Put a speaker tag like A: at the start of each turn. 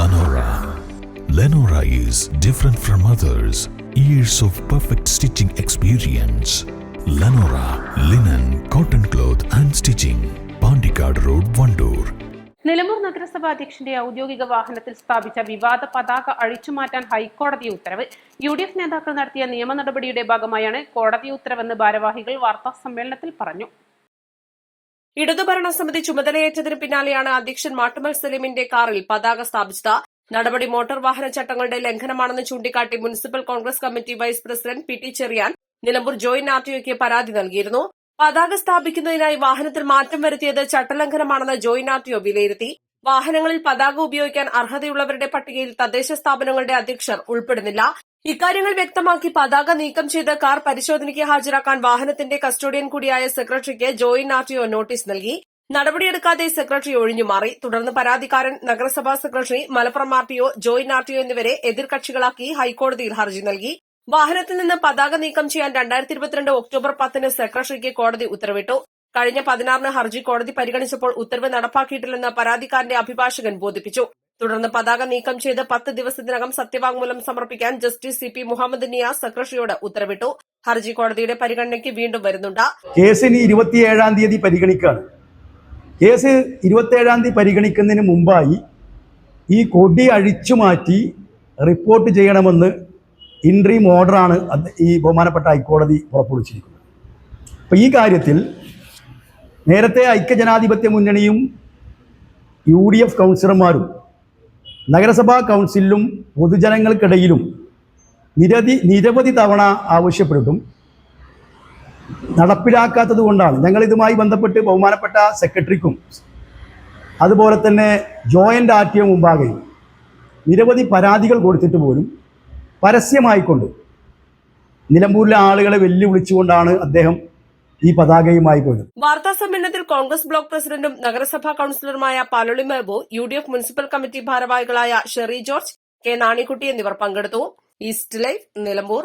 A: Lenora. Lenora is different from others. Years of perfect stitching experience. Lenora linen, cotton cloth and stitching. Pandikad Road, Vandoor.
B: Nilambur നഗരസഭാ അധ്യക്ഷന്റെ ഔദ്യോഗിക വാഹനത്തിൽ സ്ഥാപിച്ച വിവാദ പതാക അഴിച്ചുമാറ്റാൻ ഹൈക്കോടതി ഉത്തരവ്. UDF നേതാക്കൾ നടത്തിയ നിയമ നടപടിയുടെ ഭാഗമായാണ് കോടതി ഉത്തരവെന്ന് ഭാരവാഹികൾ വാർത്താ സമ്മേളനത്തിൽ പറഞ്ഞു.
C: ഇടതുഭരണസമിതി ചുമതലയേറ്റതിന് പിന്നാലെയാണ് അധ്യക്ഷൻ മാട്ടുമൽ സലീമിന്റെ കാറിൽ പതാക സ്ഥാപിച്ചത്. നടപടി മോട്ടോർ വാഹന ചട്ടങ്ങളുടെ ലംഘനമാണെന്ന് ചൂണ്ടിക്കാട്ടി municipal Congress committee vice president PT Cheriyan Nilambur joint RTOയ്ക്ക് പരാതി നൽകിയിരുന്നു. പതാക സ്ഥാപിക്കുന്നതിനായി വാഹനത്തിൽ മാറ്റം വരുത്തിയത് ചട്ടലംഘനമാണെന്ന് ജോയിന്റ് RTO വിലയിരുത്തി. വാഹനങ്ങളിൽ പതാക ഉപയോഗിക്കാൻ അർഹതയുള്ളവരുടെ പട്ടികയിൽ തദ്ദേശ സ്ഥാപനങ്ങളുടെ അധ്യക്ഷർ ഉൾപ്പെടുന്നില്ല. ഇക്കാര്യങ്ങൾ വ്യക്തമാക്കി പതാക നീക്കം ചെയ്ത് കാർ പരിശോധനയ്ക്ക് ഹാജരാക്കാൻ വാഹനത്തിന്റെ കസ്റ്റോഡിയൻ കൂടിയായ സെക്രട്ടറിക്ക് ജോയിന്റ് RTO നോട്ടീസ് നൽകി. നടപടിയെടുക്കാതെ സെക്രട്ടറി ഒഴിഞ്ഞുമാറി. തുടർന്ന് പരാതിക്കാരൻ നഗരസഭാ secretary, Malappuram RTO, joint RTO എന്നിവരെ എതിർകക്ഷികളാക്കി ഹൈക്കോടതിയിൽ ഹർജി നൽകി. വാഹനത്തിൽ നിന്ന് പതാക നീക്കം ചെയ്യാൻ 2022 ഒക്ടോബർ 10 സെക്രട്ടറിക്ക് കോടതി ഉത്തരവിട്ടു. കഴിഞ്ഞ 16 ഹർജി കോടതി പരിഗണിച്ചപ്പോൾ ഉത്തരവ് നടപ്പാക്കിയിട്ടില്ലെന്ന് പരാതിക്കാരന്റെ അഭിഭാഷകൻ ബോധിപ്പിച്ചു. തുടർന്ന് പതാക നീക്കം ചെയ്ത് 10 ദിവസത്തിനകം സത്യവാങ്മൂലം സമർപ്പിക്കാൻ ജസ്റ്റിസ് CP മുഹമ്മദ് നിയാസ് സെക്രട്ടറിയോട് ഉത്തരവിട്ടു. ഹർജി കോടതിയുടെ പരിഗണനയ്ക്ക് വീണ്ടും വരുന്നുണ്ട്.
D: കേസിന് 27-ാം തീയതി പരിഗണിക്കുകയാണ്. കേസ് 27-ാം തീയതി പരിഗണിക്കുന്നതിന് മുമ്പായി ഈ കൊടി അഴിച്ചുമാറ്റി റിപ്പോർട്ട് ചെയ്യണമെന്ന് ഇൻട്രീം ഓർഡറാണ് ഈ ബഹുമാനപ്പെട്ട ഹൈക്കോടതി പുറപ്പെടുവിച്ചിരിക്കുന്നത്. അപ്പോൾ ഈ കാര്യത്തിൽ നേരത്തെ ഐക്യജനാധിപത്യ മുന്നണിയും UDF കൗൺസിലർമാരും നഗരസഭാ കൗൺസിലും പൊതുജനങ്ങൾക്കിടയിലും നിരവധി തവണ ആവശ്യപ്പെട്ടിട്ടും നടപ്പിലാക്കാത്തത് കൊണ്ടാണ് ഞങ്ങളിതുമായി ബന്ധപ്പെട്ട് ബഹുമാനപ്പെട്ട സെക്രട്ടറിക്കും അതുപോലെ തന്നെ ജോയിന്റ് RTO മുമ്പാകെയും നിരവധി പരാതികൾ കൊടുത്തിട്ട് പോലും പരസ്യമായിക്കൊണ്ട് നിലമ്പൂരിലെ ആളുകളെ വെല്ലുവിളിച്ചുകൊണ്ടാണ് അദ്ദേഹം ഈ പതാകയുമായി പോയത്.
C: വാർത്താ സമ്മേളനത്തിൽ കോൺഗ്രസ് ബ്ലോക്ക് പ്രസിഡന്റും നഗരസഭാ കൌൺസിലറുമായ Paloli Mehaboob, UDF municipal committee ഭാരവാഹികളായ ഷെറി ജോർജ്, K നാണിക്കുട്ടി എന്നിവർ പങ്കെടുത്തു. East Live, Nilambur.